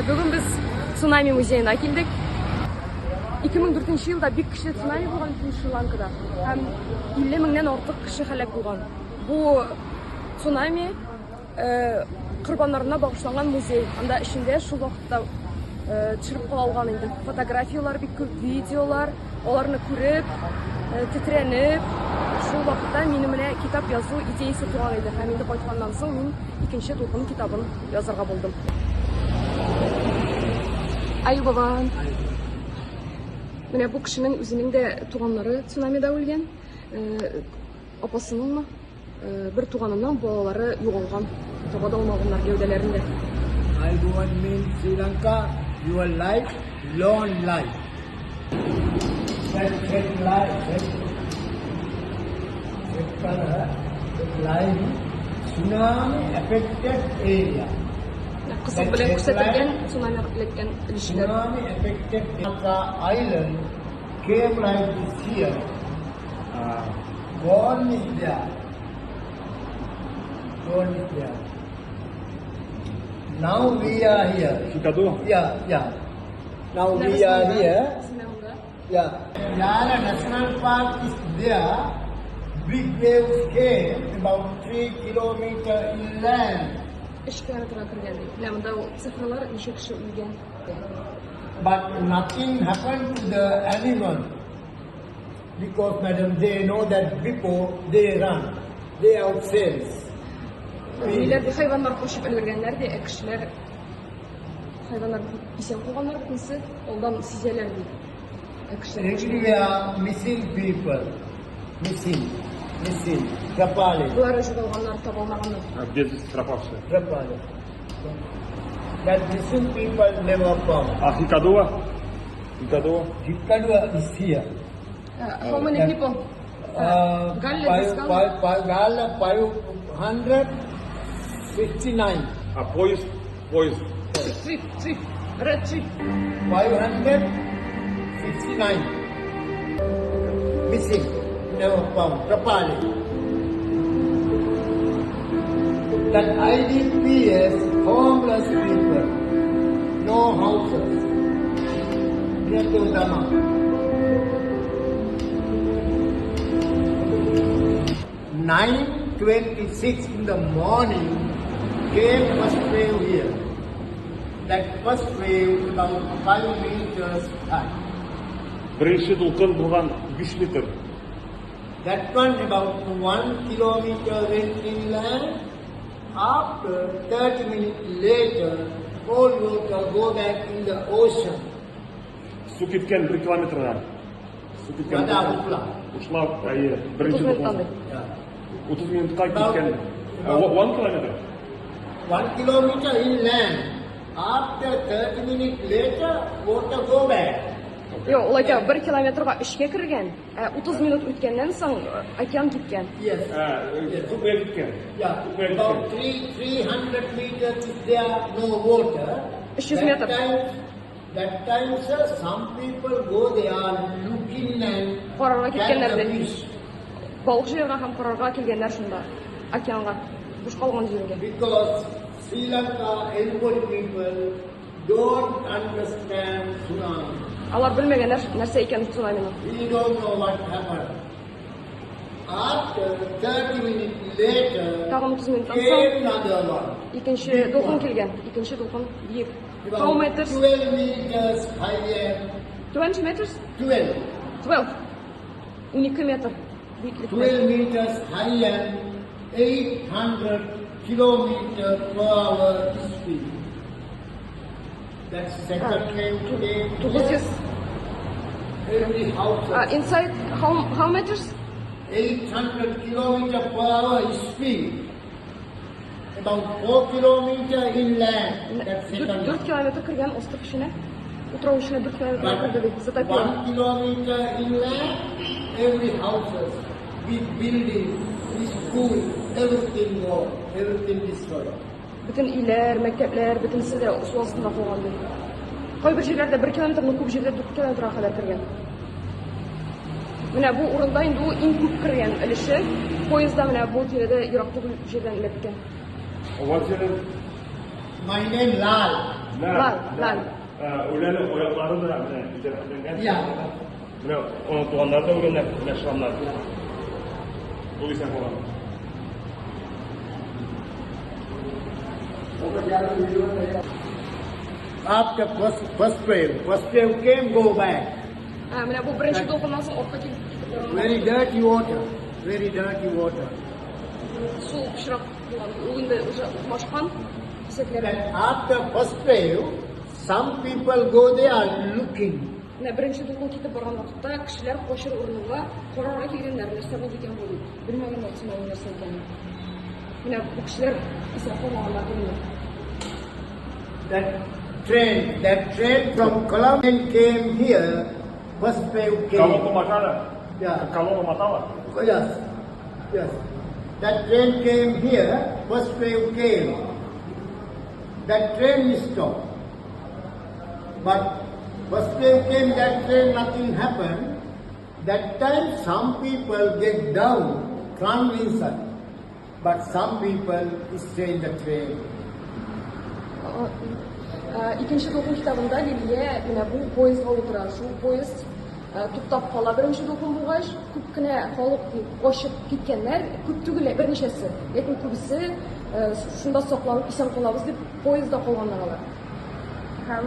Бүгін біз цунами музейіне келдік. 2004 жылда бик кіші цунами болған Шри-Ланкада. Һәм 50 меңнән артык кеше һәлак булган. Бу цунами корбаннарына багышланган музей. Анда эчендә шул вакытта төшереп калган инде. Фотографиялар бик күп, видеолар, аларны күреп, тетрәнеп, шул вакытта минем менә китап язу идеясе туган иде. Һәм инде кайтканнан соң мин икенче дулкын китабын язарга булдым. Ай бабан. Менә бу кешенең үзенең дә туганнары цунамида үлгән. Апасыныңмы? Бер туганының балалары югалган. Таба да алмаганнар гәүдәләрендә. I want mean Sri Lanka, your life, long life. That life, tsunami affected area. Кысып белән күрсәтелгән цунами эләккән өлешләр. Tsunami affected Lanka island came like this here. Born is there. Born is there. Now we are here. Hikkadува? Yeah. Now we are here. Yeah. Yala National Park is there. Big waves came about 3 kilometers inland. But nothing happened to the animal. Because, madam, they know that before they run. They are safe. Иләрдә хайваннар кошып өлгәргәннәр дә, кешеләр хайваннар исән калганнар битенсе, алдан сизәләр ди. Actually, we are missing people. Missing. Пропали. Булар югалганнар, табылмаганнар. Без пропавшие. Пропали. That missing people never come. Хиккадува? Hikkadува is here. How many people? Galla 559. Поезд. Trip. Red trip. 559. Missing. Never found. Propali. That IDPs, homeless people, no houses. Near to Dhamma. 9:26 in the morning came first wave here. That first wave about 5 meters high. Берничә дулкын булган 5 метр. That one about 1 kilometer went inland. After 30 minutes later, all water go back in the ocean. Су киткән 1 километрдан. Су киткән. Ушла, берничә дулкын. 30 минутка киткән. 1 километр. 1 kilometer inland. After 30 minutes later, water go back. Yo, улайта 1 километрга эшкә кергән. 30 минут үткәннән соң океан киткән. Yes. Су киткән. Yeah. About 300 meters is there, no water. 300 метр. That time, sir, some people go there looking and Карарга catch киткәннәр the дә. fish. Балык җыярга һәм карарга килгәннәр шунда. Океанга. Буш калган җиргә. Because Sri Lanka, everybody people don't understand tsunami. Алар белмәгәннәр нәрсә икән цунаминың. We don't know what happened. After 30 minutes later, Тагын 30 минуттан came соң another one. икенче дулкын килгән. Икенче дулкын биек. How meters? 12 meters higher. 20 meters? 12. 12. 12 метр. 12 meters higher, 800 kilometers per hour speed. That's second wave today. 900. Every house. Inside how meters? 800 kilometers per hour speed. About 4 kilometers inland. That's second 4 километр кергән остров эченә. Утрау эченә 4 километр кергән ди. Затопило. 1 kilometer inland, every houses, big building, school, everything gone, everything destroyed. Bütün иләр, мәктәпләр, бөтенсе дә су астында калган ди. Кайбер җирләрдә 1 километрны күп җирдә 4 километрга кадәр кергән. Менә бу урында инде ул иң күп кергән өлеше. Поездда менә бу тирәдә ерак түгел җирдән эләккән. My name Lal. Lal. Ölen'in oyakları da icraatlangan. Yeah. Onun tuğanları da ölenler, şamlar. Bu isen olan. After first wave came, go back. Менә бу беренче дулкыннан соң артка китеп Very dirty water. Very dirty water. су пычрак булган. Ул инде уже урнашкан. Then after first wave, some people go there looking. Менә беренче дулкын китеп барган вакытта кешеләр кочыр урынга карарга килгәннәр, нәрсә булды икән бу дип. Белмәгәннәр сыман нәрсә икәнен. Менә бу кешеләр исә калмаганнар белмәй. That train from Colombia came here. First wave came. Kaloko matala. Yeah. Kaloko matala. Oh, yes. That train came here. First wave came. That train stopped. But first wave came. That train, nothing happened. That time, some people get down, climb inside. But some people stay in the train. Икенче дулкын китабында Лилия менә бу поездга утыра. Шул поезд туктап кала. Беренче дулкын булгач, күп кенә халык качып киткәннәр, күп түгел, берничәсе. Ләкин күбесе шунда сакланып исән калабыз дип поездда калганнар алар. Һәм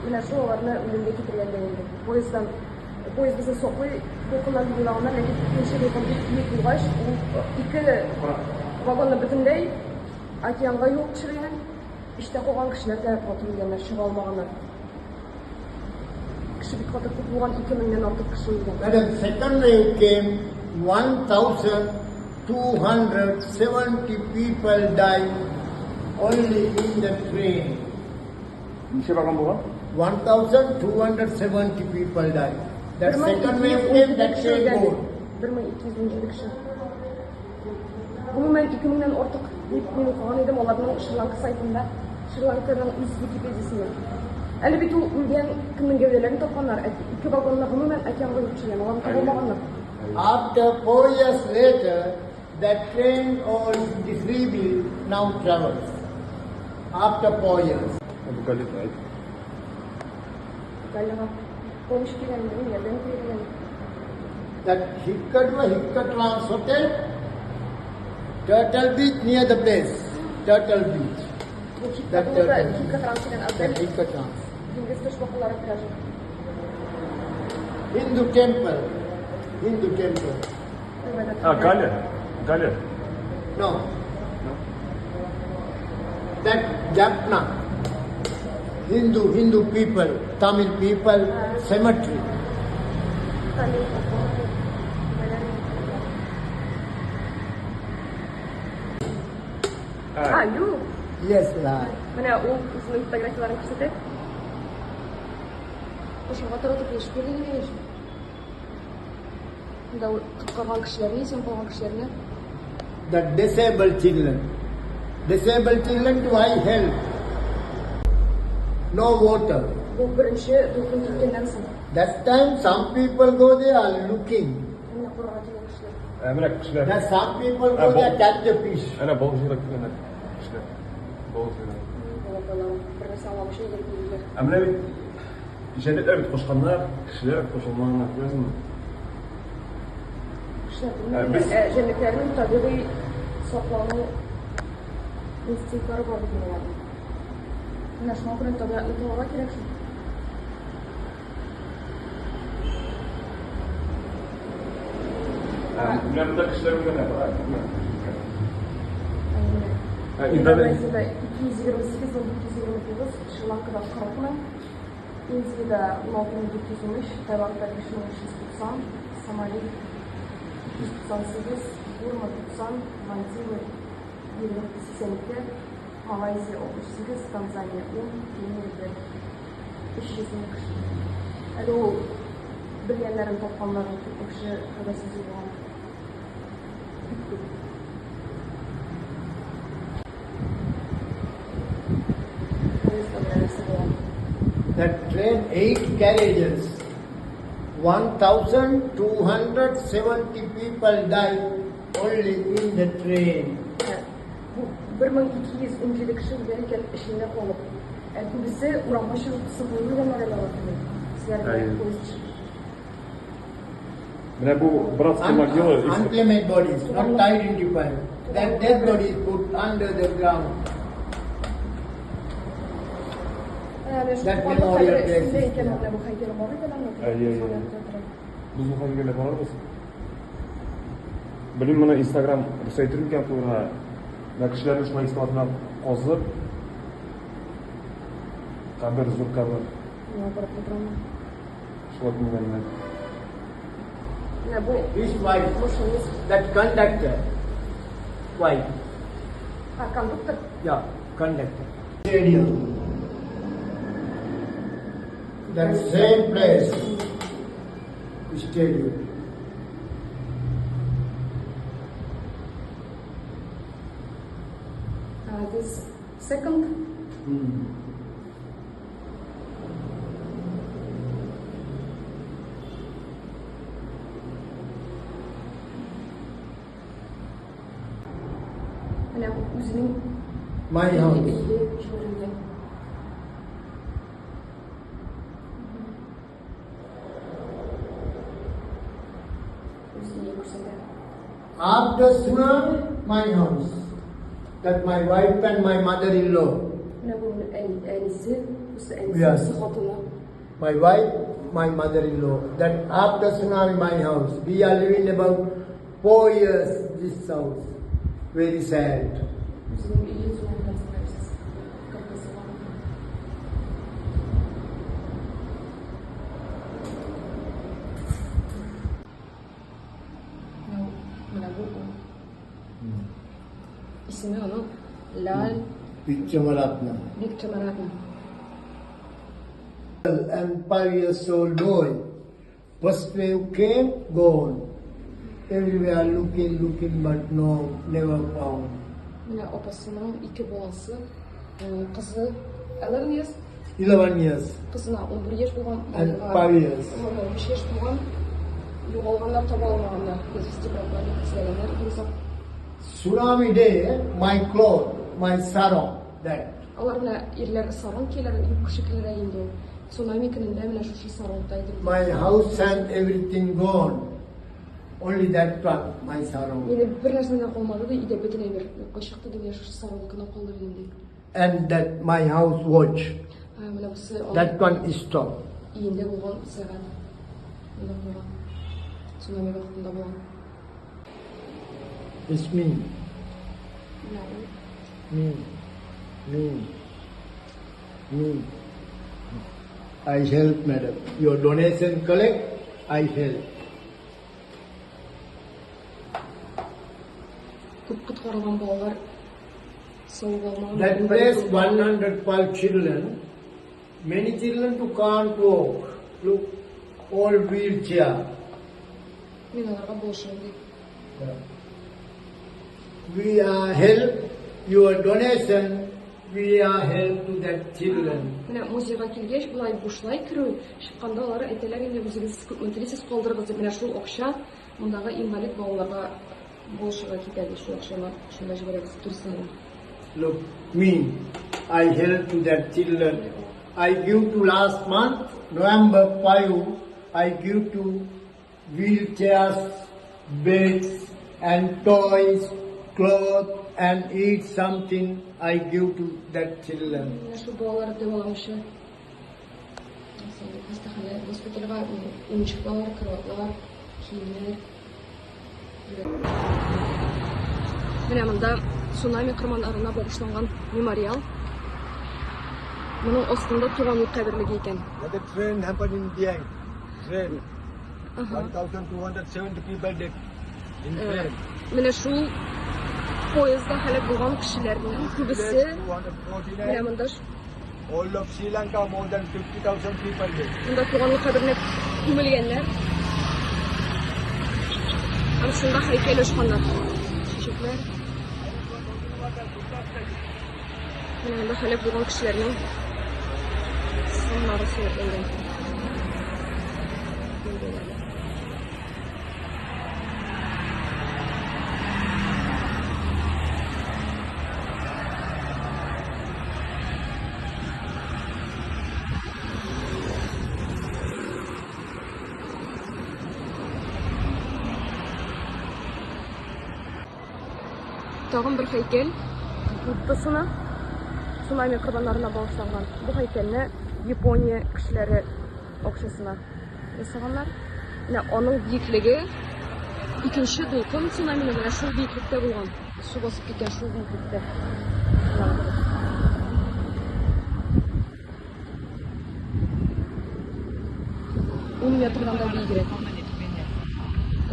менә шул аларны үлемгә китергәндә инде. Поезд безне соклый, дулкыннар буйлаганнар, ләкин икенче дулкын бик булгач, ул ике вагонны бөтенләй океанга юл төшергән. İşte kovan kişiler de otururlar, çığa almağına. Kişi bir kadar kutluğun 2000'den artık kişi uygun. When the second wave came, 1,270 people died only in the train. Nişe bakan bu var? 1,270 people died. That second wave came, that train go. 1200 kişi. Bunu ben 2000'den artık ben okugan edim, onlarның Шри-Ланка сайтында. Шри-Ланканың Википедиясында. Әле бит ул үлгән кемнең гәүдәләрен тапканнар. Ике вагонны гомумән океанга үткәргән. Аларны табылмаганнар. After 4 years later, that train all disabled now travels. After 4 years. Bu galet ait. Галлага помощь килгән, ярдәм килгән. That Hikkadува Hotel, Turtle Beach near the place. Turtle Beach. That Hikkatrans. Hindu temple. Galet. No. That Japna. Hindu people, Tamil people, cemetery. You? Yes, lah. Менә ул үзенең фотографияларын күрсәтә. Ошога таратып яшь биргән яшь. Монда тоткаган кешеләрне, исән калган кешеләрне. The disabled children. Disabled children to high health. No water. Бу беренче дулкын киткәннән соң. That time some people go there looking. Менә курага килгән кешеләр. Менә кешеләр. That some people go there catch the fish. Ana balıkçılığa gitkenler. Kişiler. Balıkçılığa. Ama ne cennetler bit koşkanlar, kişiler koşulmalarına biliyorsun mu? Cennetlerin tabii saklanma institutları var diyorlar. National Grant tabiatlı olarak gereksin. Ne burada kişiler ne var? Индонезияда 228 Шри-Ланкада 40 мең, Индияда 16413, Таиландда 5690, Сомали 298, Бурма 90, Мальдивы 82, Малайзия 68, Танзания 10, Кенияда 300 кеше. Әле ул белгәннәрен тапканнарын күп кеше хәбәрсез булган. That train 8 carriages, 1,270 people died only in the train. 1217 кеше үлгән икән эчендә калып. Күбесе урамга чыгып сыгылганнар әле алар. Сезләргә поезд. Менә бу братский могила. Unclaimed bodies, not tied into pile. That dead body is put under the ground. That memorial place. Biz bu hangile barabız. Bilim bana Instagram saytırırken sonra nakışların şuna ispatına qozib kabir zur kabir. Şuat mıganlar. His wife, that conductor, wife. Conductor? Yeah, conductor. Stadium. That same place, stadium. This second. My house. After tsunami, my house. That my wife and my mother-in-law. Yes. My wife, my mother-in-law. That after tsunami, my house. We are living about 4 years this house. Very sad. İsmi onun Lal Vickramaratne. And 5 years old boy. First wave came, gone. Everywhere looking, but no, never found. Менә апасының 2 баласы, кызы 11 years. 11 years. Кызына 11 яшь булган. And 5 years. 5 яшь булган. Югалганнар таба алмаганнар. Бездә проблема кызларнар. Tsunami day, my clothes, my sarong, that. Алар белән ирләр сарың киләр, күшекләр инде. Цунами көнендә менә шушы сарыңда иде. My house and everything gone. Only that one, my sarong. Мине бер нәрсә дә калмады да, иде бөтенләй бер качыкты дип шушы сарың гына калды инде. And that my house watch. Менә бусы That one is stopped. Инде булган сәгать. Менә булган. Цунами вакытында булган. It's me. Me. I help, madam. Your donation collect, I help. Куткарылган балалар сау булмаган. That place 105 children. Many children who can't walk. Look, all wheelchair. Мин аларга булышам ди. We are help your donation. We are help to that children. Менә музейга килгәч, булай бушлай керү, чыкканда алар әйтәләр инде үзегез күпме телисез калдырыгыз дип, менә шул акча мондагы инвалид балаларга булышырга китә ди, шул акчаны шунда җибәрәбез туристларга. Look, me, I help to that children. I give to last month, November 5, I give to wheelchairs, beds and toys, clothes and eat something. I give to that children. Şu балалар дәваламышы. Госпитальга уенчыклар, кроватлар, киемнәр. Менә монда цунами корбаннарына багышланган мемориал. Моның астында туган ел каберлеге икән. The train happened in Dieng. Train. 1,270 people dead in train. Менә шул поездда һәлак булган кешеләрнең күбесе менә монда All of Sri Lanka, more than 50,000 people dead. монда туган ел каберенә күмелгәннәр. Һәм шунда һәйкәл ачканнар. Чәчәкләр. Менә монда һәлак булган кешеләрнең саннары сөйләнгән. тагын бер һәйкәл. Буддасына цунами корбаннарына багышланган. Бу һәйкәлне Япония кешеләре акчасына ясаганнар. Менә аның биеклеге икенче дулкын цунамине менә шул биеклектә булган. Су басып киткән шул биеклектә. 10 метрдан да биегрәк.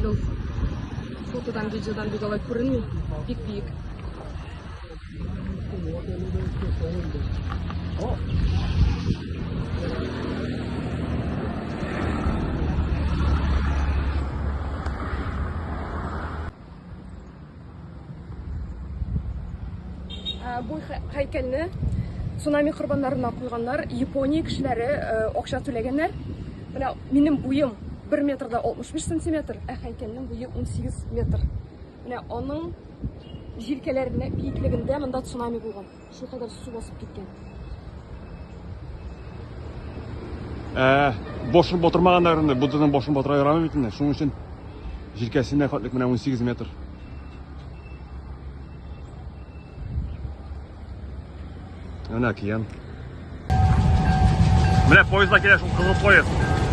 Ул фотодан, видеодан бик алай күренми, бик биек. Бу һәйкәлне цунами корбаннарына куйганнар, Япония кешеләре акча түләгәннәр. Менә минем буем 1 метрда 65 сантиметр, ә һәйкәлнең буе 18 метр. Менә аның җилкәләренә биеклегендә монда цунами булган. Шу кадәр су басып киткән. Бошын батырмаганнарны, Будданың бошын батыра ярамый бит инде. Шуның өчен җилкәсенә хәтлек менә 18 метр. Ana океан. Менә поездда килә шул кызыл поезд.